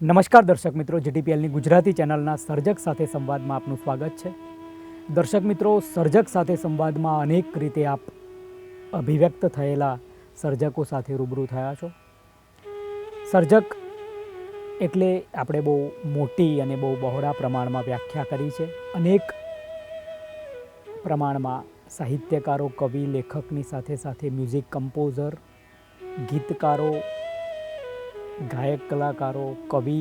નમસ્કાર દર્શક મિત્રો, જીટીપીએલની ગુજરાતી ચેનલના સર્જક સાથે સંવાદમાં આપનું સ્વાગત છે. દર્શક મિત્રો, સર્જક સાથે સંવાદમાં અનેક રીતે આપ અભિવ્યક્ત થયેલા સર્જકો સાથે રૂબરૂ થયા છો. સર્જક એટલે આપણે બહુ મોટી અને બહુ બહોળા પ્રમાણમાં વ્યાખ્યા કરી છે. અનેક પ્રમાણમાં સાહિત્યકારો, કવિ, લેખકની સાથે સાથે મ્યુઝિક કમ્પોઝર, ગીતકારો, ગાયક કલાકારો, કવિ,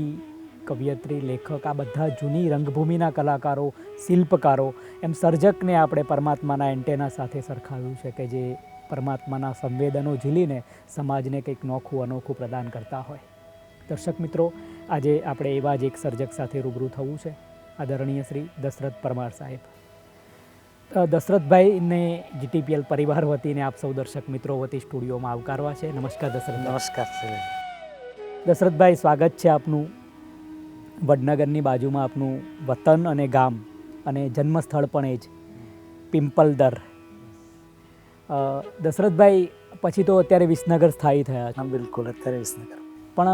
કવિયત્રી, લેખક, આ બધા જૂની રંગભૂમિના કલાકારો, શિલ્પકારો, એમ સર્જકને આપણે પરમાત્માના એન્ટેના સાથે સરખાવ્યું છે કે જે પરમાત્માના સંવેદનો ઝીલીને સમાજને કંઈક નોખું અનોખું પ્રદાન કરતા હોય. દર્શક મિત્રો, આજે આપણે એવા જ એક સર્જક સાથે રૂબરૂ થવું છે, આદરણીય શ્રી દશરથ પરમાર સાહેબ. દશરથભાઈને જીટીપીએલ પરિવાર વતીને આપ સૌ દર્શક મિત્રો વતી સ્ટુડિયોમાં આવકારવા છે. નમસ્કાર દશરથ. નમસ્કાર દશરથભાઈ, સ્વાગત છે આપનું. વડનગરની બાજુમાં આપનું વતન અને ગામ અને જન્મસ્થળ પણ એ જ પિંપલદર. દશરથભાઈ, પછી તો અત્યારે વિસનગર સ્થાયી થયા છે. હા, બિલકુલ, અત્યારે વિસનગર. પણ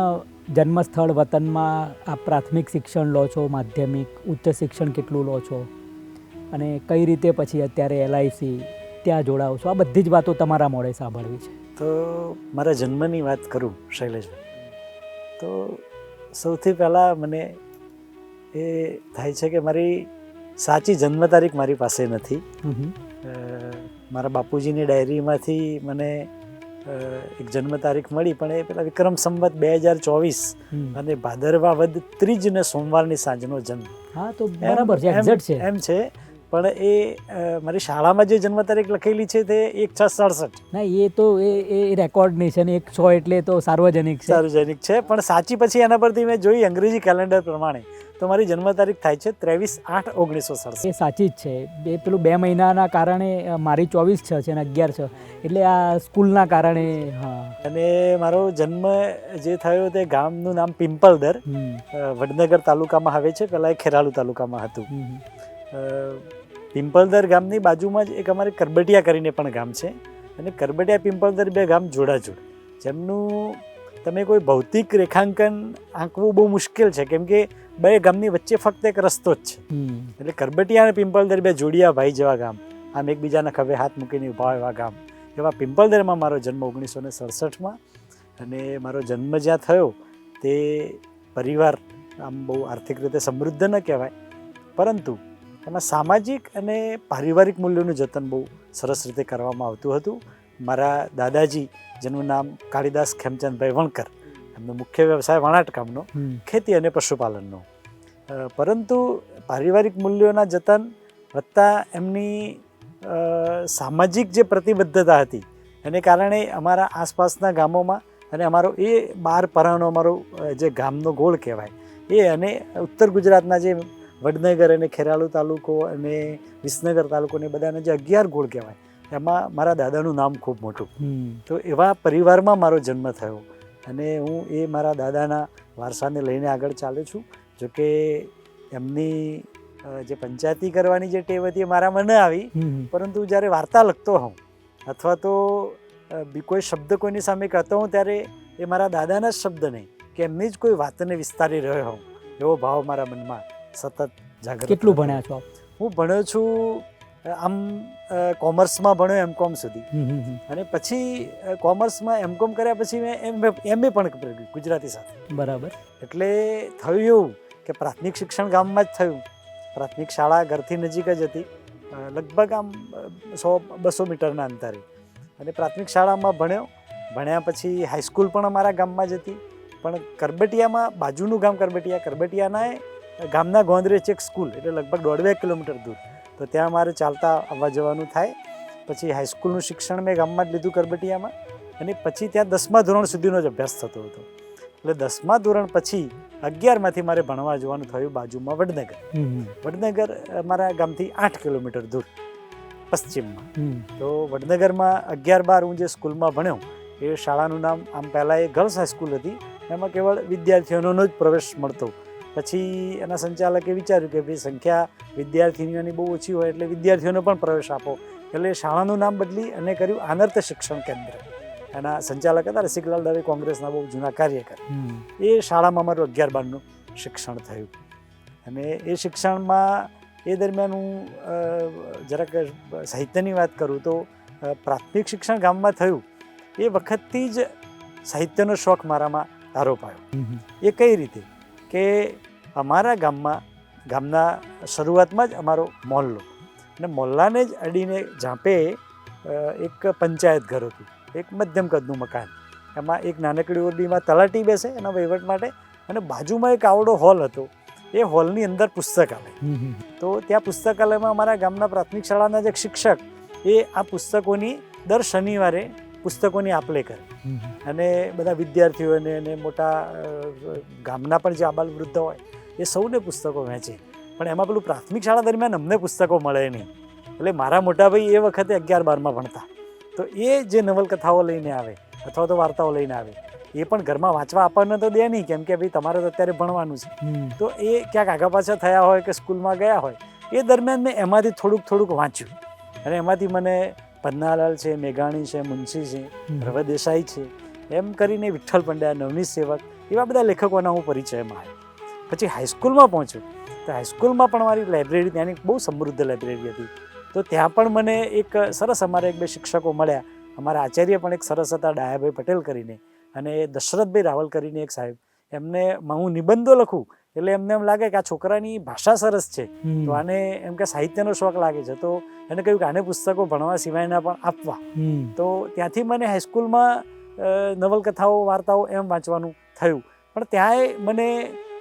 જન્મસ્થળ વતનમાં આપ પ્રાથમિક શિક્ષણ લો છો, માધ્યમિક, ઉચ્ચ શિક્ષણ કેટલું લો છો અને કઈ રીતે પછી અત્યારે એલઆઈસી ત્યાં જોડાઓ છો, આ બધી જ વાતો તમારા મોડે સાંભળવી છે. તો મારા જન્મની વાત કરું શૈલેષભાઈ, તો સૌથી પહેલાં મને એ થાય છે કે મારી સાચી જન્મ તારીખ મારી પાસે નથી. મારા બાપુજીની ડાયરીમાંથી મને એક જન્મ તારીખ મળી, પણ એ પેલા વિક્રમ સંવત 2024 અને ભાદરવા વદ ત્રીજ ને સોમવારની સાંજનો જન્મ. હા, તો બરાબર છે, એક્ઝેક્ટ છે એમ છે. પણ એ મારી શાળામાં જે જન્મ તારીખ લખેલી છે તે 1/6/67. ના, એ તો એ રેકોર્ડની છે ને 100 એટલે તો સાર્વજનિક છે. સાર્વજનિક છે, પણ સાચી પછી એના પરથી મેં જોઈ અંગ્રેજી કેલેન્ડર પ્રમાણે તો મારી જન્મ તારીખ થાય છે 23/8/1967. એ સાચી જ છે. પેલું 2 મહિનાના કારણે મારી 24/6 છે અને 11/6, એટલે આ સ્કૂલના કારણે. હા. અને મારો જન્મ જે થયો તે ગામનું નામ પિંપલદર વડનગર તાલુકામાં આવે છે. પહેલાં એ ખેરાલુ તાલુકામાં હતું. પિંપલદર ગામની બાજુમાં જ એક અમારે કરબટિયા કરીને પણ ગામ છે, અને કરબટિયા પિંપલદર બે ગામ જોડાજોડ, જેમનું તમે કોઈ ભૌતિક રેખાંકન આંકવું બહુ મુશ્કેલ છે, કેમ કે બે ગામની વચ્ચે ફક્ત એક રસ્તો જ છે. એટલે કરબટિયા અને પિંપલદર બે જોડિયા ભાઈ જેવા ગામ, આમ એકબીજાના ખભે હાથ મૂકીને ઉભા એવા ગામ, એવા પિંપલદરમાં મારો જન્મ 1967માં. અને મારો જન્મ જ્યાં થયો તે પરિવાર આમ બહુ આર્થિક રીતે સમૃદ્ધ ન કહેવાય, પરંતુ એમાં સામાજિક અને પારિવારિક મૂલ્યોનું જતન બહુ સરસ રીતે કરવામાં આવતું હતું. મારા દાદાજી, જેનું નામ કાળીદાસ ખેમચંદભાઈ વણકર, એમનો મુખ્ય વ્યવસાય વણાટકામનો, ખેતી અને પશુપાલનનો, પરંતુ પારિવારિક મૂલ્યોના જતન વત્તા એમની સામાજિક જે પ્રતિબદ્ધતા હતી એને કારણે અમારા આસપાસના ગામોમાં અને અમારો એ 12 પરાનો અમારો જે ગામનો ગોળ કહેવાય એ, અને ઉત્તર ગુજરાતના જે વડનગર અને ખેરાલુ તાલુકો અને વિસનગર તાલુકો ને બધાને જે 11 ગોળ કહેવાય, એમાં મારા દાદાનું નામ ખૂબ મોટું. તો એવા પરિવારમાં મારો જન્મ થયો અને હું એ મારા દાદાના વારસાને લઈને આગળ ચાલું છું. જોકે એમની જે પંચાયતી કરવાની જે ટેવ હતી એ મારામાં ન આવી, પરંતુ જ્યારે વાર્તા લખતો હોઉં અથવા તો કોઈ શબ્દ કોઈની સામે કહેતો હોઉં ત્યારે એ મારા દાદાના જ શબ્દ નહીં કે એમની જ કોઈ વાતને વિસ્તારી રહ્યો હોઉં એવો ભાવ મારા મનમાં સતત જાગૃત. કેટલું ભણ્યા છો? હું ભણ્યો છું આમ કોમર્સમાં ભણ્યો M.Com સુધી, અને પછી કોમર્સમાં M.Com કર્યા પછી મેં MA પણ કર્યું ગુજરાતી સાથે. બરાબર. એટલે થયું એવું કે પ્રાથમિક શિક્ષણ ગામમાં જ થયું. પ્રાથમિક શાળા ઘરથી નજીક જ હતી, લગભગ આમ 100-200 મીટરના અંતરે, અને પ્રાથમિક શાળામાં ભણ્યા પછી હાઈસ્કૂલ પણ અમારા ગામમાં જ હતી. પણ કરબટિયામાં, બાજુનું ગામ કરબટિયાના ગામના ગોંદરે છે એક સ્કૂલ, એટલે લગભગ 1.5 કિલોમીટર દૂર, તો ત્યાં મારે ચાલતા આવવા જવાનું થાય. પછી હાઈસ્કૂલનું શિક્ષણ મેં ગામમાં જ લીધું કરબટિયામાં, અને પછી ત્યાં 10મા ધોરણ સુધીનો જ અભ્યાસ થતો હતો. એટલે 10મા ધોરણ પછી 11માંથી મારે ભણવા જવાનું થયું બાજુમાં વડનગર. વડનગર મારા ગામથી 8 કિલોમીટર દૂર પશ્ચિમમાં. તો વડનગરમાં 11-12 હું જે સ્કૂલમાં ભણ્યો એ શાળાનું નામ, આમ પહેલાં એ ગર્લ્સ હાઈસ્કૂલ હતી, એમાં કેવળ વિદ્યાર્થીઓનો જ પ્રવેશ મળતો. પછી એના સંચાલકે વિચાર્યું કે ભાઈ સંખ્યા વિદ્યાર્થીનીઓની બહુ ઓછી હોય એટલે વિદ્યાર્થીઓનો પણ પ્રવેશ આપો, એટલે શાળાનું નામ બદલી અને કર્યું આનર્ત શિક્ષણ કેન્દ્ર. એના સંચાલક હતા રસિકલાલ દવે, કોંગ્રેસના બહુ જૂના કાર્યકર. હમ. એ શાળામાં મારું 11-12નું શિક્ષણ થયું. અને એ શિક્ષણમાં એ દરમિયાન હું જરાક સાહિત્યની વાત કરું તો પ્રાથમિક શિક્ષણ ગામમાં થયું એ વખતથી જ સાહિત્યનો શોખ મારામાં તારો પાડ્યો. એ કઈ રીતે કે અમારા ગામના શરૂઆતમાં જ અમારો મોહલ્લો, અને મોહલ્લાને જ અડીને ઝાંપે એક પંચાયત ઘર હતું, એક મધ્યમ કદનું મકાન. એમાં એક નાનકડી ઓરડીમાં તલાટી બેસે એના વહીવટ માટે, અને બાજુમાં એક આવડો હોલ હતો. એ હોલની અંદર પુસ્તકાલય. તો ત્યાં પુસ્તકાલયમાં અમારા ગામના પ્રાથમિક શાળાના જે શિક્ષક એ આ પુસ્તકોની દર શનિવારે પુસ્તકોની આપ-લે કરે, અને બધા વિદ્યાર્થીઓને અને મોટા ગામના પણ જે આબાલ વૃદ્ધ હોય એ સૌને પુસ્તકો વહેંચે. પણ એમાં પેલું પ્રાથમિક શાળા દરમિયાન અમને પુસ્તકો મળે નહીં. એટલે મારા મોટા ભાઈ એ વખતે 11-12માં ભણતા, તો એ જે નવલકથાઓ લઈને આવે અથવા તો વાર્તાઓ લઈને આવે એ પણ ઘરમાં વાંચવા આપણને તો દે નહીં, કેમ કે ભાઈ તમારે તો અત્યારે ભણવાનું છે. તો એ ક્યાંક આગા પાછા થયા હોય કે સ્કૂલમાં ગયા હોય, એ દરમિયાન મેં એમાંથી થોડુંક વાંચ્યું. અને એમાંથી મને પન્નાલાલ છે, મેઘાણી છે, મુનશી છે, રવ દેસાઈ છે, એમ કરીને વિઠ્ઠલ પંડ્યા, નવનીત સેવક, એવા બધા લેખકોના હું પરિચયમાં આવ્યો. પછી હાઈસ્કૂલમાં પહોંચ્યો તો હાઈસ્કૂલમાં પણ મારી લાઇબ્રેરી, ત્યાંની બહુ સમૃદ્ધ લાઇબ્રેરી હતી. તો ત્યાં પણ મને એક સરસ અમારા 1-2 શિક્ષકો મળ્યા. અમારા આચાર્ય પણ એક સરસ હતા, ડાયાભાઈ પટેલ કરીને, અને દશરથભાઈ રાવલ કરીને એક સાહેબ. એમને હું નિબંધો લખું એટલે એમને એમ લાગે કે આ છોકરાની ભાષા સરસ છે, તો આને એમ કે સાહિત્યનો શોખ લાગે છે, તો એને કહ્યું કે આને પુસ્તકો ભણવા સિવાયના પણ આપવા. તો ત્યાંથી મને હાઈસ્કૂલમાં નવલકથાઓ, વાર્તાઓ એમ વાંચવાનું થયું. પણ ત્યાંય મને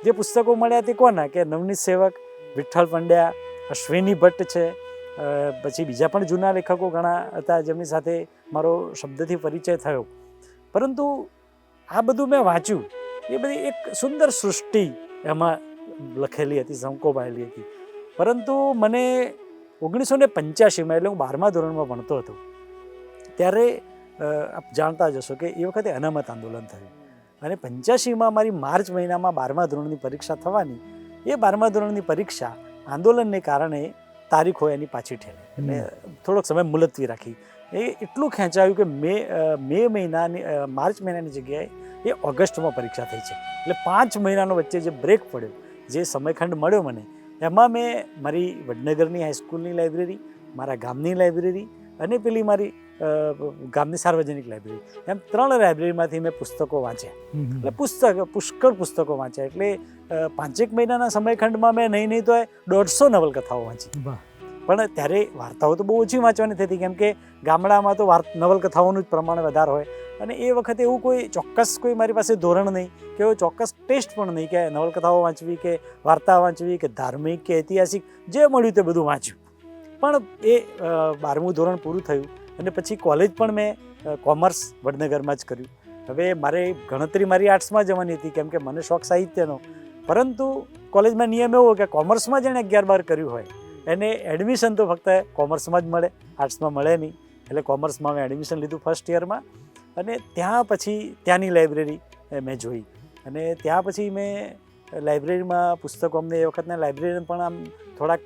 જે પુસ્તકો મળ્યા તે કોના કે નવનીત સેવક, વિઠ્ઠલ પંડ્યા, અશ્વિની ભટ્ટ છે, પછી બીજા પણ જૂના લેખકો ઘણા હતા જેમની સાથે મારો શબ્દથી પરિચય થયો. પરંતુ આ બધું મેં વાંચ્યું, એ બધી એક સુંદર સૃષ્ટિ એમાં લખેલી હતી, સંકોપાયેલી હતી. પરંતુ મને 1985માં, એટલે હું 12મા ધોરણમાં ભણતો હતો ત્યારે, આપ જાણતા જ હશો કે એ વખતે અનામત આંદોલન થયું, અને 85માં મારી માર્ચ મહિનામાં 12મા ધોરણની પરીક્ષા થવાની. એ 12મા ધોરણની પરીક્ષા આંદોલનને કારણે તારીખ હોય એની પાછી ઠેલી, એટલે થોડોક સમય મુલતવી રાખી. એ એટલું ખેંચાયું કે માર્ચ મહિનાની જગ્યાએ એ ઓગસ્ટમાં પરીક્ષા થઈ છે. એટલે 5 મહિનાનો વચ્ચે જે બ્રેક પડ્યો, જે સમયખંડ મળ્યો મને, એમાં મેં મારી વડનગરની હાઈસ્કૂલની લાઇબ્રેરી, મારા ગામની લાઇબ્રેરી અને પેલી મારી ગામની સાર્વજનિક લાઇબ્રેરી, એમ 3 લાઇબ્રેરીમાંથી મેં પુસ્તકો વાંચ્યા. એટલે પુષ્કળ પુસ્તકો વાંચ્યા. એટલે 5 મહિનાના સમયખંડમાં મેં નહીં તો 150 નવલકથાઓ વાંચી. પણ ત્યારે વાર્તાઓ તો બહુ ઓછી વાંચવાની થતી, કેમ કે ગામડામાં તો નવલકથાઓનું જ પ્રમાણ વધારે હોય, અને એ વખતે એવું કોઈ મારી પાસે ધોરણ નહીં કે એવો ચોક્કસ ટેસ્ટ પણ નહીં કે નવલકથાઓ વાંચવી કે વાર્તા વાંચવી કે ધાર્મિક કે ઐતિહાસિક, જે મળ્યું તે બધું વાંચ્યું. પણ એ 12મું ધોરણ પૂરું થયું અને પછી કોલેજ પણ મેં કોમર્સ વડનગરમાં જ કર્યું. હવે મારે ગણતરી મારી આર્ટ્સમાં જવાની હતી, કેમ કે મને શોખ સાહિત્યનો. પરંતુ કોલેજમાં નિયમ એવો કે કોમર્સમાં જેણે 11-12 કર્યું હોય એને એડમિશન તો ફક્ત કોમર્સમાં જ મળે, આર્ટ્સમાં મળે નહીં. એટલે કોમર્સમાં મેં એડમિશન લીધું ફર્સ્ટ યરમાં, અને ત્યાં પછી ત્યાંની લાઇબ્રેરી મેં જોઈ. અને ત્યાં પછી મેં લાઇબ્રેરીમાં પુસ્તકો, અમને એ વખતના લાઇબ્રેરીને પણ આમ થોડાક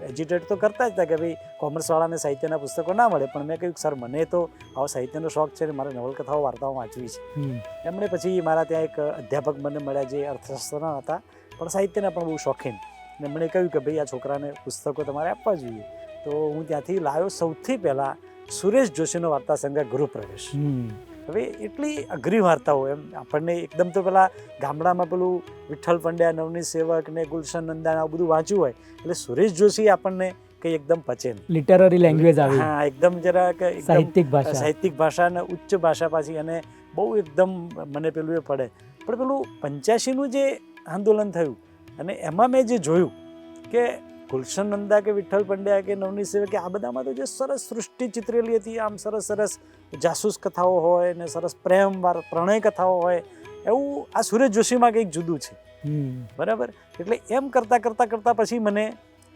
એજ્યુટેટ તો કરતા જ હતા કે ભાઈ કોમર્સવાળાને સાહિત્યના પુસ્તકો ના મળે. પણ મેં કહ્યું સર, મને તો આવો સાહિત્યનો શોખ છે ને મારે નવલકથાઓ, વાર્તાઓ વાંચવી છે. એમણે પછી મારા ત્યાં એક અધ્યાપક મને મળ્યા જે અર્થશાસ્ત્રના હતા, પણ સાહિત્યના પણ બહુ શોખીન. અને એમણે કહ્યું કે ભાઈ આ છોકરાને પુસ્તકો તમારે આપવા જોઈએ. તો હું ત્યાંથી લાવ્યો સૌથી પહેલાં સુરેશ જોશીનો વાર્તા સંગ્રહ ગૃહપ્રવેશ. હવે એટલી અઘરી વાર્તાઓ, એમ આપણને એકદમ તો પેલા ગામડામાં પેલું વિઠ્ઠલ પંડ્યા, નવનીત સેવક ને ગુલશન નંદાણા આવું બધું વાંચ્યું હોય, એટલે સુરેશ જોશી આપણને કંઈ એકદમ પચે નહીં. લિટરરી લેંગ્વેજ આવી. હા, એકદમ જરાક સાહિત્યિક ભાષા અને ઉચ્ચ ભાષા પાછી, અને બહુ એકદમ મને પેલું એ પડે. પણ પેલું 85નું જે આંદોલન થયું અને એમાં મેં જે જોયું કે ગુલશન નંદા કે વિઠ્ઠલ પંડ્યા કે નવનીત સેવક કે આ બધામાં તો જે સરસ સૃષ્ટિ ચિતરેલી હતી, આમ સરસ જાસૂસ કથાઓ હોય ને સરસ પ્રેમ પ્રણય કથાઓ હોય, એવું આ સુરેશ જોશીમાં કંઈક જુદું છે. બરાબર. એટલે એમ કરતાં પછી મને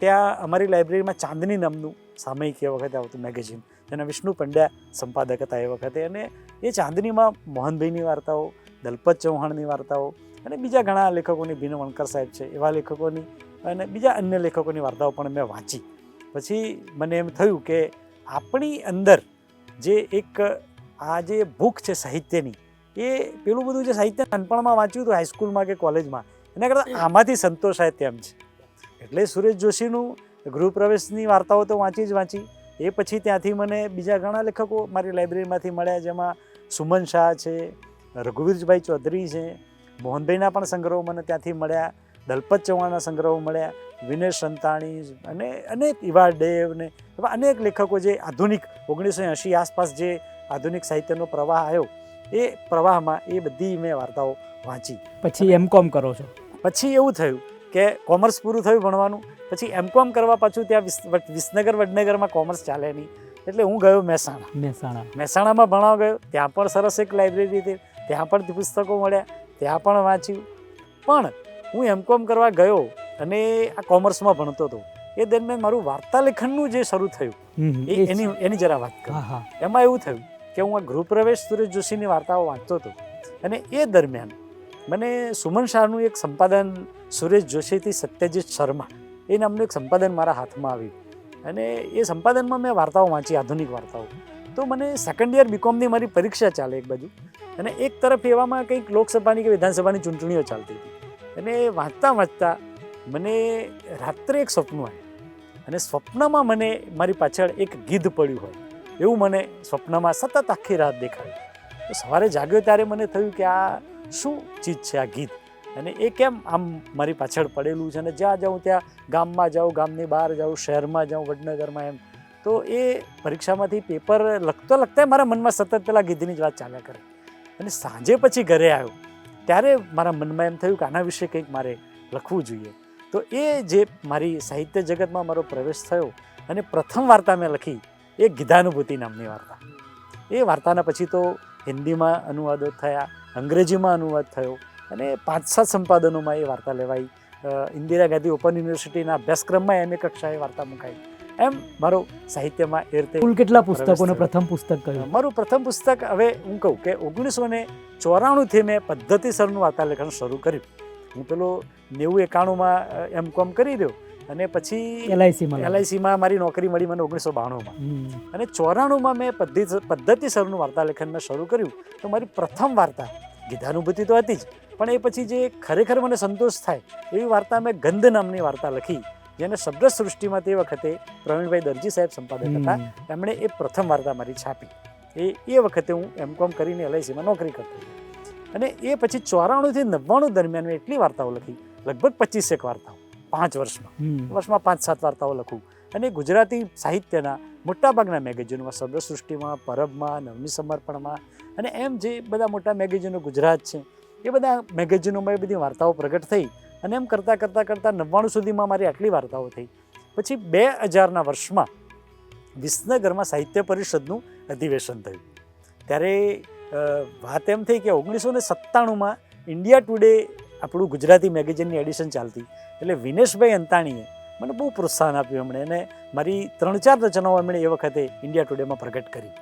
ત્યાં અમારી લાઇબ્રેરીમાં ચાંદની નામનું સામયિક એ વખતે આવતું મેગેઝિન, જેના વિષ્ણુ પંડ્યા સંપાદક હતા એ વખતે, અને એ ચાંદનીમાં મોહનભાઈની વાર્તાઓ, દલપત ચૌહાણની વાર્તાઓ અને બીજા ઘણા લેખકોની, ભીન વણકર સાહેબ છે એવા લેખકોની અને બીજા અન્ય લેખકોની વાર્તાઓ પણ મેં વાંચી. પછી મને એમ થયું કે આપણી અંદર જે એક આ જે ભૂખ છે સાહિત્યની, એ પેલું બધું જે સાહિત્ય નાનપણમાં વાંચ્યું હતું હાઈસ્કૂલમાં કે કોલેજમાં, એના કરતાં આમાંથી સંતોષાય તેમ છે. એટલે સુરેશ જોશીનું ગૃહપ્રવેશની વાર્તાઓ તો વાંચી જ વાંચી. એ પછી ત્યાંથી મને બીજા ઘણા લેખકો મારી લાઇબ્રેરીમાંથી મળ્યા, જેમાં સુમન શાહ છે, રઘુવીરભાઈ ચૌધરી છે, મોહનભાઈના પણ સંગ્રહો મને ત્યાંથી મળ્યા, દલપત ચૌહાણના સંગ્રહો મળ્યા, વિનેશ સંતાણી અને અનેક ઇવા ડેવ ને એવા અનેક લેખકો જે આધુનિક 1980 આસપાસ જે આધુનિક સાહિત્યનો પ્રવાહ આવ્યો, એ પ્રવાહમાં એ બધી મેં વાર્તાઓ વાંચી. પછી M.Com કરો છો? પછી એવું થયું કે કોમર્સ પૂરું થયું ભણવાનું, પછી M.Com કરવા પાછું ત્યાં વિસનગર વડનગરમાં કોમર્સ ચાલે નહીં, એટલે હું ગયો મહેસાણામાં ભણવા ગયો. ત્યાં પણ સરસ એક લાઇબ્રેરી હતી, ત્યાં પણ પુસ્તકો મળ્યા, ત્યાં પણ વાંચ્યું. પણ હું M.Com કરવા ગયો અને આ કોમર્સમાં ભણતો હતો, એ દરમિયાન મારું વાર્તા લેખનનું જે શરૂ થયું એની જરા વાત કરું. એમાં એવું થયું કે હું આ ગૃહપ્રવેશ સુરેશ જોશીની વાર્તાઓ વાંચતો હતો, અને એ દરમિયાન મને સુમન શાહનું એક સંપાદન સુરેશ જોશીથી સત્યજીત શર્મા એ નામનું એક સંપાદન મારા હાથમાં આવ્યું, અને એ સંપાદનમાં મેં વાર્તાઓ વાંચી, આધુનિક વાર્તાઓ. તો મને સેકન્ડ યર બીકોમની મારી પરીક્ષા ચાલે એક બાજુ, અને એક તરફ એવામાં કંઈક લોકસભાની કે વિધાનસભાની ચૂંટણીઓ ચાલતી હતી, અને વાંચતા વાંચતા મને રાત્રે એક સપનું આવ્યું, અને સ્વપ્નમાં મને મારી પાછળ એક ગીધ પડ્યું હોય એવું મને સ્વપ્નમાં સતત આખી રાત દેખાયું. તો સવારે જાગ્યો ત્યારે મને થયું કે આ શું ચીજ છે આ ગીધ, અને એ કેમ આમ મારી પાછળ પડેલું છે, અને જ્યાં જાઉં ત્યાં ગામમાં જાઉં, ગામની બહાર જાઉં, શહેરમાં જાઉં, વડનગરમાં, એમ. તો એ પરીક્ષામાંથી પેપર લખતા મારા મનમાં સતત પેલા ગીધની જ વાત ચાલ્યા કરે. અને સાંજે પછી ઘરે આવ્યો ત્યારે મારા મનમાં એમ થયું કે આના વિશે કંઈક મારે લખવું જોઈએ. તો એ જે મારી સાહિત્ય જગતમાં મારો પ્રવેશ થયો, અને પ્રથમ વાર્તા મેં લખી એ ગીધાનુભૂતિ નામની વાર્તા. એ વાર્તાના પછી તો હિન્દીમાં અનુવાદો થયા, અંગ્રેજીમાં અનુવાદ થયો, અને 5-7 સંપાદનોમાં એ વાર્તા લેવાઈ. ઇન્દિરા ગાંધી ઓપન યુનિવર્સિટીના અભ્યાસક્રમમાં MA કક્ષાએ વાર્તા મુકાઈ. એમ મારો સાહિત્યમાં એ રીતે. કુલ કેટલા પુસ્તકોનું પ્રથમ પુસ્તક કયું? મારું પ્રથમ પુસ્તક, હવે હું કહું કે 1994થી મેં પદ્ધતિસરનું વાર્તા લેખન શરૂ કર્યું. હું પેલો 90-91માં M.Com કરી રહ્યો, અને પછી LICમાં મારી નોકરી મળી મને 1992માં, અને 94માં મેં પદ્ધતિસરનું વાર્તા લેખન મેં શરૂ કર્યું. તો મારી પ્રથમ વાર્તા ગીધાનુભૂતિ તો હતી જ, પણ એ પછી જે ખરેખર મને સંતોષ થાય એવી વાર્તા મેં ગંધ નામની વાર્તા લખી, જેને શબ્દ સૃષ્ટિમાં તે વખતે પ્રવીણભાઈ દરજી સાહેબ સંપાદક હતા. એમણે એ પ્રથમ વાર્તા મારી છાપી. એ વખતે હું M.Com કરીને LICમાં નોકરી કરતો હતો, અને એ પછી 94થી 99 દરમિયાન મેં એટલી વાર્તાઓ લખી, લગભગ 25 વાર્તાઓ 5 વર્ષમાં 5-7 વાર્તાઓ લખું. અને ગુજરાતી સાહિત્યના મોટાભાગના મેગેઝિનોમાં, શબ્દ સૃષ્ટિમાં, પરબમાં, નવની સમર્પણમાં, અને એમ જે બધા મોટા મેગેઝિનો ગુજરાત છે, એ બધા મેગેઝિનોમાં એ બધી વાર્તાઓ પ્રગટ થઈ. અને એમ કરતાં 99 સુધીમાં મારી આટલી વાર્તાઓ થઈ. પછી 2000ના વર્ષમાં વિસનગરમાં સાહિત્ય પરિષદનું અધિવેશન થયું. ત્યારે વાત એમ થઈ કે 1997માં ઇન્ડિયા ટુડે આપણું ગુજરાતી મેગેઝિનની એડિશન ચાલતી, એટલે વિનેશભાઈ અંતાણીએ મને બહુ પ્રોત્સાહન આપ્યું. એમણે અને મારી 3-4 રચનાઓ એમણે એ વખતે ઇન્ડિયા ટુડેમાં પ્રગટ કરી,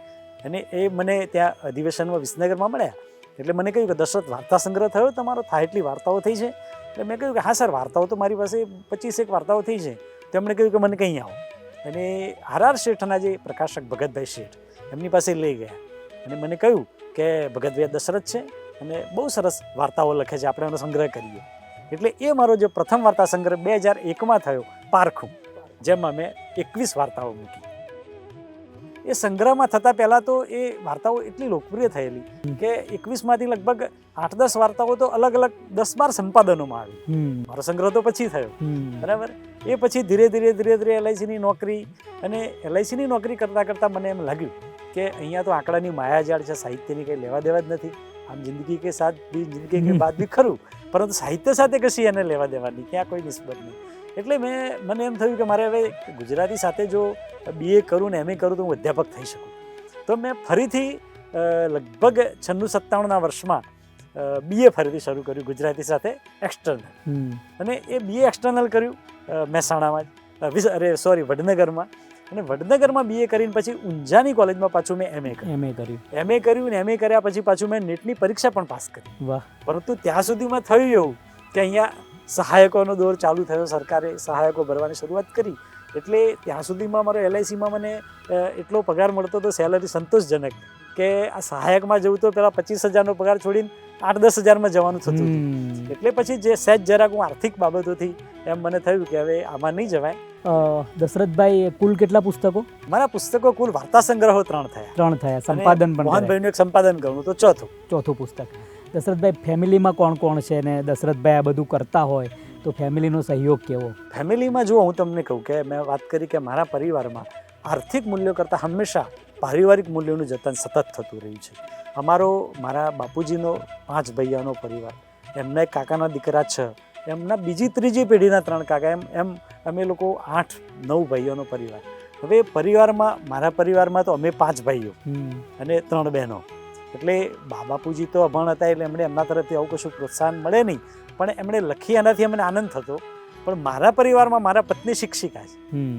અને એ મને ત્યાં અધિવેશનમાં વિસનગરમાં મળ્યા. એટલે મને કહ્યું કે દશરથ, વાર્તા સંગ્રહ થયો તમારો, થાય એટલી વાર્તાઓ થઈ છે? એટલે મેં કહ્યું કે હા સર, વાર્તાઓ તો મારી પાસે 25 વાર્તાઓ થઈ છે. તો એમણે કહ્યું કે મને કંઈ આવો, અને RR શેઠના જે પ્રકાશક ભગતભાઈ શેઠ, એમની પાસે લઈ ગયા, અને મને કહ્યું કે ભગતભાઈ દશરથ છે અને બહુ સરસ વાર્તાઓ લખે છે, આપણે એનો સંગ્રહ કરીએ. એટલે એ મારો જે પ્રથમ વાર્તા સંગ્રહ 2001માં થયો, પારખું, જેમાં મેં 21 વાર્તાઓ મૂકી. એ સંગ્રહમાં થતાં પહેલાં તો એ વાર્તાઓ એટલી લોકપ્રિય થયેલી કે 21માંથી લગભગ 8-10 વાર્તાઓ તો અલગ અલગ 10-12 સંપાદનોમાં આવી. મારો સંગ્રહ તો પછી થયો, બરાબર. એ પછી ધીરે ધીરે LICની નોકરી, અને LICની નોકરી કરતાં મને એમ લાગ્યું કે અહીંયા તો આંકડાની માયાજાળ છે, સાહિત્યની કંઈ લેવા દેવા જ નથી. આમ જિંદગી કે સાથ ભી જિંદગી કે બાદ ભી ખરું, પરંતુ સાહિત્ય સાથે કશી એને લેવા દેવાની, ત્યાં કોઈ નિસ્બત નહીં. એટલે મને એમ થયું કે મારે હવે ગુજરાતી સાથે જો BA કરું ને MA કરું તો હું અધ્યાપક થઈ શકું. તો મેં ફરીથી લગભગ 96-97ના વર્ષમાં BA ફરીથી શરૂ કર્યું ગુજરાતી સાથે એક્સટર્નલ, અને એ BA એક્સટર્નલ કર્યું મહેસાણામાં વડનગરમાં. અને વડનગરમાં BA કરીને પછી ઊંઝાની કોલેજમાં પાછું મેં MA કર્યું. ને MA કર્યા પછી પાછું મેં નેટની પરીક્ષા પણ પાસ કરી. પરંતુ ત્યાં સુધીમાં થયું એવું કે અહીંયા સહાયકોનો દોર ચાલુ થયો, સરકારે સહાયકો ભરવાની શરૂઆત કરી. એટલે ત્યાં સુધીમાં મારો LICમાં મને એટલો પગાર મળતો હતો, સેલરી સંતોષજનક, કે આ સહાયકમાં જવું તો પેલા 25,000નો પગાર છોડીને 8-10 હજારમાં જવાનું થતું હતું. એટલે પછી જે સહેજ જરાક હું આર્થિક બાબતોથી એમ મને થયું કે હવે આમાં નહીં જવાય. દશરથભાઈ કુલ કેટલા પુસ્તકો? મારા પુસ્તકો કુલ વાર્તા સંગ્રહો 3 થયા. 3 થયા. સંપાદન પણ મોહનભાઈનું એક સંપાદન કરવું તો ચોથું પુસ્તક. દશરથભાઈ ફેમિલીમાં કોણ કોણ છે ને દશરથભાઈ આ બધું કરતા હોય તો ફેમિલીનો સહયોગ કેવો? ફેમિલીમાં જો હું તમને કહું કે મેં વાત કરી કે મારા પરિવારમાં આર્થિક મૂલ્યો કરતાં હંમેશા પારિવારિક મૂલ્યોનું જતન સતત થતું રહ્યું છે. મારા બાપુજીનો 5 ભાઈઓનો પરિવાર, એમના એક કાકાના દીકરા 6, એમના બીજી ત્રીજી પેઢીના 3 કાકા, એમ અમે લોકો 8-9 ભાઈઓનો પરિવાર. હવે મારા પરિવારમાં તો અમે 5 ભાઈઓ અને 3 બહેનો. એટલે બાપુજી તો અભણ હતા એટલે એમણે એમના તરફથી આવું કશું પ્રોત્સાહન મળે નહીં, પણ એમણે લખી એનાથી અમને આનંદ થતો. પણ મારા પરિવારમાં મારા પત્ની શિક્ષિકા છે,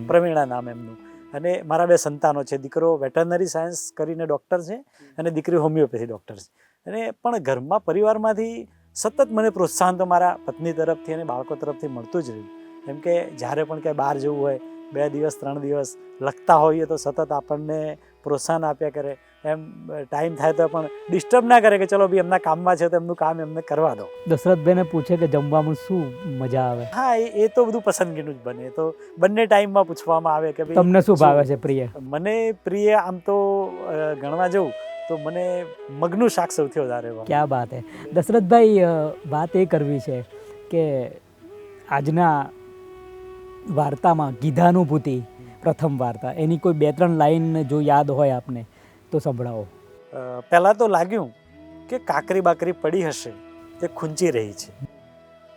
પ્રવીણા નામ એમનું, અને મારા 2 સંતાનો છે. દીકરો વેટરનરી સાયન્સ કરીને ડૉક્ટર છે અને દીકરી હોમિયોપેથી ડૉક્ટર છે. અને પણ ઘરમાં પરિવારમાંથી સતત મને પ્રોત્સાહન તો મારા પત્ની તરફથી અને બાળકો તરફથી મળતું જ રહ્યું. કેમ કે જ્યારે પણ ક્યાંય બહાર જવું હોય, 2 દિવસ 3 દિવસ લખતા હોઈએ તો સતત આપણને પ્રોત્સાહન આપ્યા કરે. એમ ટાઈમ થાય તો પણ ડિસ્ટર્બ ના કરે કે ચલો ભાઈ એમના કામમાં છે તો એમનું કામ એમને કરવા દો. દશરથભાઈને પૂછે કે જમવામાં શું મજા આવે? હા, એ તો બધું પસંદગીનું જ બને. તો બંને ટાઈમમાં પૂછવામાં આવે કે ભાઈ તમને શું ભાવે છે પ્રિય? મને પ્રિય આમ તો ગણવા જવું તો મને મગનું શાક સૌથી વધારે ભાવે. ક્યાં વાત હે. દશરથભાઈ, વાત એ કરવી છે કે આજના વાર્તામાં ગીધાનુભૂતિ પ્રથમ વાર્તા, એની કોઈ 2-3 લાઈન જો યાદ હોય આપને તો સંભળાવો. પહેલાં તો લાગ્યું કે કાકરી બાકરી પડી હશે તે ખૂંચી રહી છે,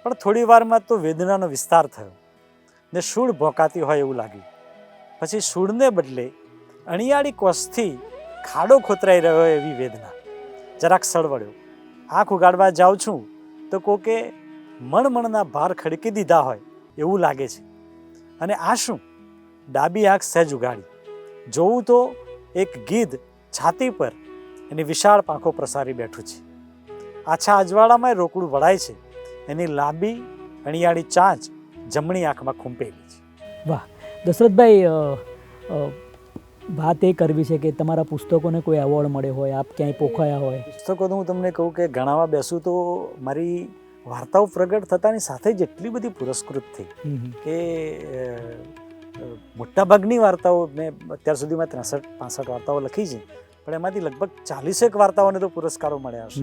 પણ થોડી વારમાં તો વેદનાનો વિસ્તાર થયો ને શૂળ ભોંકાતી હોય એવું લાગ્યું. પછી શૂળને બદલે અણિયાળી કોસથી ખાડો ખોતરાઈ રહ્યો એવી વેદના. જરાક સળવળ્યો. આંખ ઉગાડવા જાઉં છું તો કોકે મણમણના ભાર ખડકી દીધા હોય એવું લાગે છે. અને આ શું? ડાબી આંખ સહેજ ઉગાડી જોઉં તો એક ગીધ છાતી પર એની વિશાળ પાંખો પ્રસારી બેઠું છે. આછા અજવાળામાં રોકડું વળાય છે. એની લાંબી અણિયાળી ચાંચ જમણી આંખમાં ખૂંપેલી છે. વાહ દશરથભાઈ, વાત એ કરવી છે કે તમારા પુસ્તકોને કોઈ એવોર્ડ મળ્યો હોય, આપ ક્યાંય પોખાયા હોય? પુસ્તકો તો હું તમને કહું કે ગણાવવા બેસું તો મારી વાર્તાઓ પ્રગટ થતાની સાથે જ એટલી બધી પુરસ્કૃત થઈ કે મોટાભાગની વાર્તાઓ મેં અત્યાર સુધીમાં 63-65 વાર્તાઓ લખી છે, પણ એમાંથી લગભગ 40 વાર્તાઓને તો પુરસ્કારો મળ્યા હશે.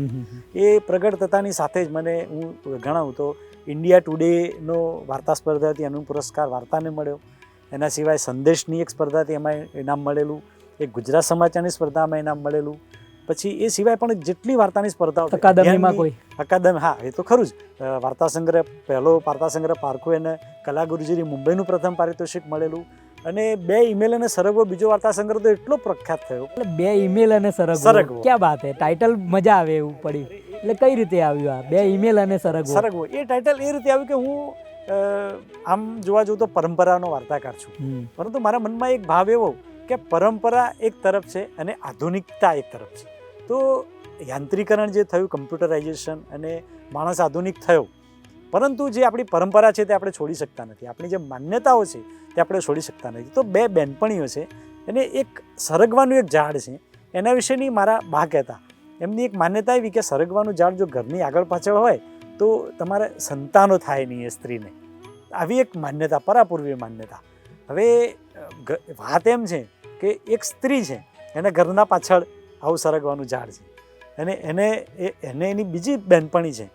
એ પ્રગટ થતાની સાથે જ મને, હું ગણાવું તો ઇન્ડિયા ટુડેનો વાર્તા સ્પર્ધા હતી, એનો પુરસ્કાર વાર્તાને મળ્યો. એના સિવાય સંદેશની એક સ્પર્ધા હતી, એમાં ઇનામ મળેલું. એક ગુજરાત સમાચારની સ્પર્ધામાં ઇનામ મળેલું. પછી એ સિવાય પણ જેટલી વાર્તાની સ્પર્ધાઓ, અકાદમીમાં કોઈ અકાદમી, હા એ તો ખરું જ. વાર્તા સંગ્રહ, પહેલો વાર્તા સંગ્રહ પારખું, એને કલા ગુરુજીની મુંબઈનું પ્રથમ પારિતોષિક મળેલું. અને 2 ઈમેલ અને સરગવો બીજો વાર્તા સંગ્રહ તો એટલો પ્રખ્યાત થયો. એટલે 2 ઈમેલ અને સરગવો, ક્યાં વાત હે. ટાઇટલ મજા આવે એવું પડી. એટલે કઈ રીતે આવ્યું આ 2 ઈમેલ અને સરગવો? એ ટાઇટલ એ રીતે આવ્યું કે હું આમ જોવા જઉં તો પરંપરાનો વાર્તાકાર છું, પરંતુ મારા મનમાં એક ભાવ એવો કે પરંપરા એક તરફ છે અને આધુનિકતા એક તરફ છે. તો યાંત્રિકરણ જે થયું, કમ્પ્યુટરાઇઝેશન, અને માણસ આધુનિક થયો, પરંતુ જે આપણી પરંપરા છે તે આપણે છોડી શકતા નથી. આપણી જે માન્યતાઓ છે તે આપણે છોડી શકતા નથી. તો 2 બહેનપણીઓ છે અને એક સરગવાનું એક ઝાડ છે, એના વિશેની મારા બા કહેતા. એમની એક માન્યતા એવી કે સરગવાનું ઝાડ જો ઘરની આગળ પાછળ હોય તો તમારે સંતાનો થાય નહીં એ સ્ત્રીને. આવી એક માન્યતા, પરાપૂર્વીય માન્યતા. હવે વાત એમ છે કે એક સ્ત્રી છે, એને ઘરના પાછળ આવું સરગવાનું ઝાડ છે, અને એને એની બીજી બહેનપણી છે,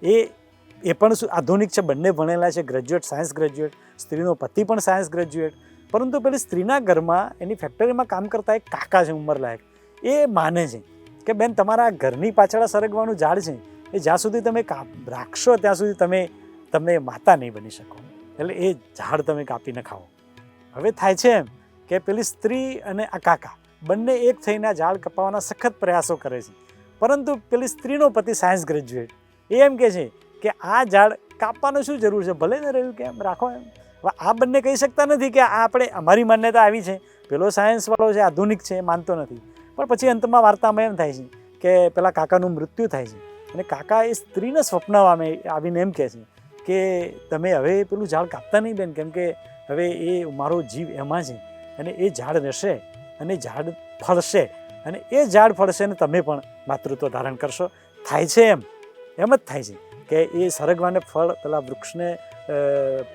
એ પણ શું આધુનિક છે, બંને ભણેલા છે, ગ્રેજ્યુએટ, સાયન્સ ગ્રેજ્યુએટ. સ્ત્રીનો પતિ પણ સાયન્સ ગ્રેજ્યુએટ. પરંતુ પેલી સ્ત્રીના ઘરમાં એની ફેક્ટરીમાં કામ કરતા એક કાકા છે ઉંમરલાયક, એ માને છે કે બેન તમારા ઘરની પાછળ સરગવાનું ઝાડ છે, એ જ્યાં સુધી તમે રાખશો ત્યાં સુધી તમે માતા નહીં બની શકો, એટલે એ ઝાડ તમે કાપી ન ખાઓ. હવે થાય છે એમ કે પેલી સ્ત્રી અને આ કાકા બંને એક થઈને આ ઝાડ કપાવવાના સખત પ્રયાસો કરે છે, પરંતુ પેલી સ્ત્રીનો પતિ સાયન્સ ગ્રેજ્યુએટ એ એમ કહે છે કે આ ઝાડ કાપવાનું શું જરૂર છે, ભલે ને રહ્યું કે એમ રાખો એમ. આ બંને કહી શકતા નથી કે આ અમારી માન્યતા આવી છે, પેલો સાયન્સવાળો છે, આધુનિક છે, માનતો નથી. પણ પછી અંતમાં વાર્તામાં એમ થાય છે કે પેલા કાકાનું મૃત્યુ થાય છે, અને કાકા એ સ્ત્રીના સ્વપ્નમાં આવીને એમ કહે છે કે તમે હવે પેલું ઝાડ કાપતા નહીં બેન, કેમ કે હવે એ મારો જીવ એમાં છે, અને એ ઝાડ રહેશે અને ઝાડ ફળશે અને એ ઝાડ ફળશે ને તમે પણ માતૃત્વ ધારણ કરશો. થાય છે એમ જ થાય છે કે એ સરગવાને ફળ પેલા વૃક્ષને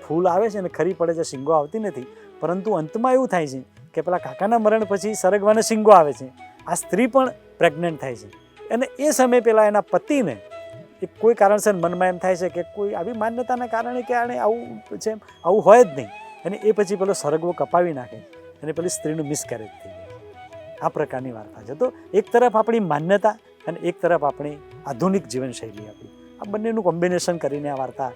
ફૂલ આવે છે ને ખરી પડે છે, શીંગો આવતી નથી, પરંતુ અંતમાં એવું થાય છે કે પેલા કાકાના મરણ પછી સરગવાને શીંગો આવે છે. આ સ્ત્રી પણ પ્રેગ્નન્ટ થાય છે અને એ સમયે પેલા એના પતિને એ કોઈ કારણસર મનમાં એમ થાય છે કે કોઈ આવી માન્યતાના કારણે કે આણે આવું છે, આવું હોય જ નહીં, અને એ પછી પેલો સરગવો કપાવી નાખે અને પેલી સ્ત્રીનું મિસકેરેજ થઈ જાય. આ પ્રકારની વાર્તા છે. તો એક તરફ આપણી માન્યતા અને એક તરફ આપણી આધુનિક જીવનશૈલી, આપણી આ બંનેનું કોમ્બિનેશન કરીને આ વાર્તા.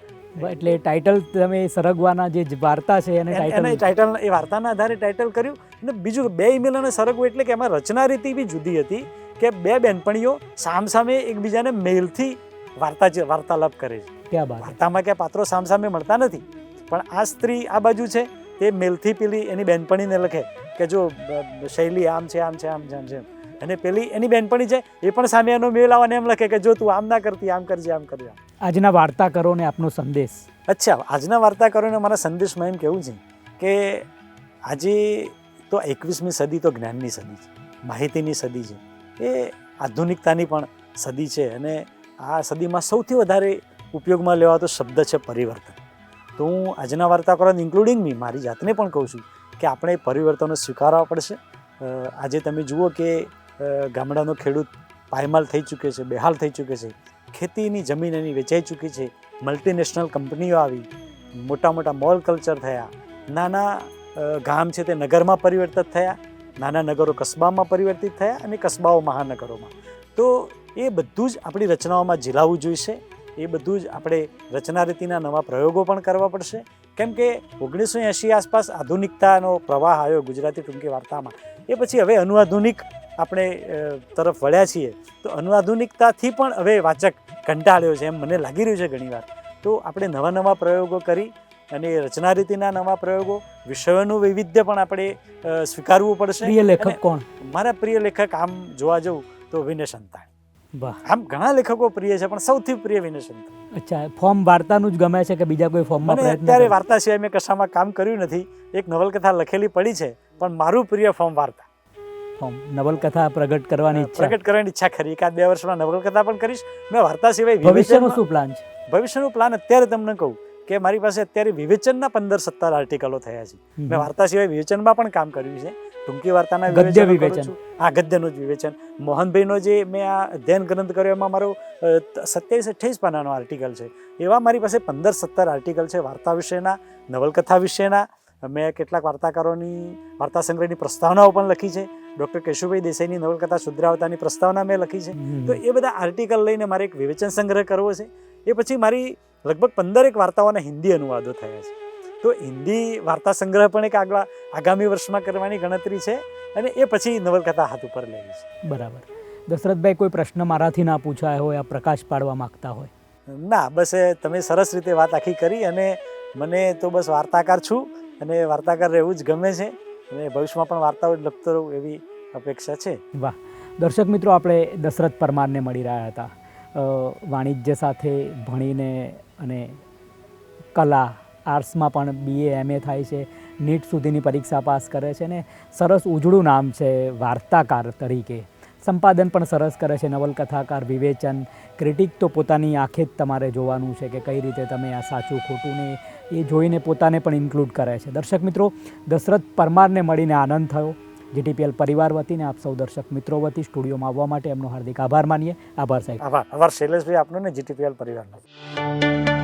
એટલે ટાઇટલ તમે સરગવાના જે વાર્તા છે એને ટાઇટલ એ વાર્તાના આધારે ટાઇટલ કર્યું. અને બીજું બે ઈમેલ અને સરગવો એટલે કે એમાં રચના રીતિ બી જુદી હતી કે બે બેનપણીઓ સામસામે એકબીજાને મેલથી વાર્તાલાપ કરે છે. ક્યાં બાત. વાર્તામાં ક્યાં પાત્રો સામસામે મળતા નથી, પણ આ સ્ત્રી આ બાજુ છે તે મેલથી પેલી એની બેનપણીને લખે કે જો શૈલી આમ છે, આમ છે, આમ છે, આમ છે, અને પેલી એની બેનપણી છે એ પણ સામે એનો મેલ આવવાને એમ લખે કે જો તું આમ ના કરતી, આમ કરજે, આમ કરજે. આજના વાર્તાકારોને આપનો સંદેશ. અચ્છા, આજના વાર્તાકારોને મારા સંદેશમાં એમ કહેવું છે કે આજે તો 21મી સદી તો જ્ઞાનની સદી છે, માહિતીની સદી છે, એ આધુનિકતાની પણ સદી છે, અને આ સદીમાં સૌથી વધારે ઉપયોગમાં લેવાતો શબ્દ છે પરિવર્તન. તો હું આજના વાર્તાકારોને ઇન્ક્લુડિંગ મી મારી જાતને પણ કહું છું કે આપણે પરિવર્તનો સ્વીકારવા પડશે. આજે તમે જુઓ કે ગામડાનો ખેડૂત પાયમાલ થઈ ચૂક્યો છે, બેહાલ થઈ ચૂક્યો છે, ખેતીની જમીન એની વેચાઈ ચૂકી છે, મલ્ટીનેશનલ કંપનીઓ આવી, મોટા મોટા મોલ કલ્ચર થયા, નાના ગામ છે તે નગરમાં પરિવર્તિત થયા, નાના નગરો કસ્બામાં પરિવર્તિત થયા અને કસ્બાઓ મહાનગરોમાં. તો એ બધું જ આપણી રચનાઓમાં ઝીલાવવું જોઈશે. એ બધું જ આપણે રચના રીતિના નવા પ્રયોગો પણ કરવા પડશે. કેમ કે 1980 આસપાસ આધુનિકતાનો પ્રવાહ આવ્યો ગુજરાતી ટૂંકી વાર્તામાં. એ પછી હવે અનુઆધુનિક આપણે તરફ વળ્યા છીએ. તો અનુઆધુનિકતાથી પણ હવે વાચક કંટાળ્યો છે એમ મને લાગી રહ્યું છે ઘણીવાર. તો આપણે નવા નવા પ્રયોગો કરી અને રચના રીતિના નવા પ્રયોગો, વિષયોનું વૈવિધ્ય પણ આપણે સ્વીકારવું પડશે. પ્રિય લેખક કોણ? મારા પ્રિય લેખક આમ જોવા જવું તો વિનેશ અંતાણી. વાહ. આમ ઘણા લેખકો પ્રિય છે પણ સૌથી પ્રિય વિનેશ અંતાણી. અચ્છા, ફોર્મ વાર્તાનું જ ગમે છે કે બીજા કોઈ ફોર્મમાં પ્રયત્ન? અત્યારે વાર્તા સિવાય મેં કશામાં કામ કર્યું નથી. એક નવલકથા લખેલી પડી છે, પણ મારું પ્રિય ફોર્મ વાર્તા. ફોર્મ નવલકથા પ્રગટ કરવાની ઈચ્છા ખરી. 1-2 વર્ષમાં નવલકથા પણ કરીશ. મેં વાર્તા સિવાય ભવિષ્યનો શું પ્લાન છે? ભવિષ્યનો પ્લાન અત્યારે તમને કહું કે મારી પાસે અત્યારે વિવેચનના 15-17 આર્ટિકલો થયા છે. મેં વાર્તા સિવાય વિવેચનમાં પણ કામ કર્યું છે. ટૂંકી વાર્તાના ગદ્ય વિવેચન. હા, ગદ્યનું જ વિવેચન. મોહનભાઈનો જે મેં આ અધ્યયન ગ્રંથ કર્યો એમાં મારો 27-28 પાનાનો આર્ટિકલ છે. એવા મારી પાસે 15-17 આર્ટિકલ છે વાર્તા વિશેના, નવલકથા વિશેના. મેં કેટલાક વાર્તાકારોની વાર્તા સંગ્રહની પ્રસ્તાવનાઓ પણ લખી છે. ડૉક્ટર કેશુભાઈ દેસાઈની નવલકથા શુદ્રાવતાની પ્રસ્તાવના મેં લખી છે. તો એ બધા આર્ટિકલ લઈને મારે એક વિવેચન સંગ્રહ કરવો છે. એ પછી મારી લગભગ 15 વાર્તાઓના હિન્દી અનુવાદો થયા છે. તો હિન્દી વાર્તા સંગ્રહ પણ એક આગામી વર્ષમાં કરવાની ગણતરી છે, અને એ પછી નવલકથા હાથ ઉપર લેવી છે. બરાબર. દશરથભાઈ, કોઈ પ્રશ્ન મારાથી ના પૂછાયો હોય, આ પ્રકાશ પાડવા માંગતા હોય? ના, બસ તમે સરસ રીતે વાત આખી કરી, અને મને તો બસ વાર્તાકાર છું અને વાર્તાકાર રહેવું જ ગમે છે, અને ભવિષ્યમાં પણ વાર્તાઓ જ લખતો રહું એવી અપેક્ષા છે. વાહ. દર્શક મિત્રો, આપણે દશરથ પરમારને મળી રહ્યા હતા. વાણિજ્ય સાથે ભણીને અને કલા આર્ટ્સમાં પણ BA MA થાય છે, નીટ સુધીની પરીક્ષા પાસ કરે છે, ને સરસ ઉજળું નામ છે વાર્તાકાર તરીકે. સંપાદન પણ સરસ કરે છે, નવલકથાકાર, વિવેચન, ક્રિટિક તો પોતાની આંખે જ તમારે જોવાનું છે કે કઈ રીતે તમે આ સાચું ખોટું ને એ જોઈને પોતાને પણ ઇન્ક્લુડ કરે છે. દર્શક મિત્રો, દશરથ પરમારને મળીને આનંદ થયો. GTPL પરિવાર વતીને આપ સૌ દર્શક મિત્રો વતી સ્ટુડિયોમાં આવવા માટે એમનો હાર્દિક આભાર માનીએ. આભાર સાહેબ. આભાર શૈલેષભાઈ આપનો ને GTPL પરિવારનો.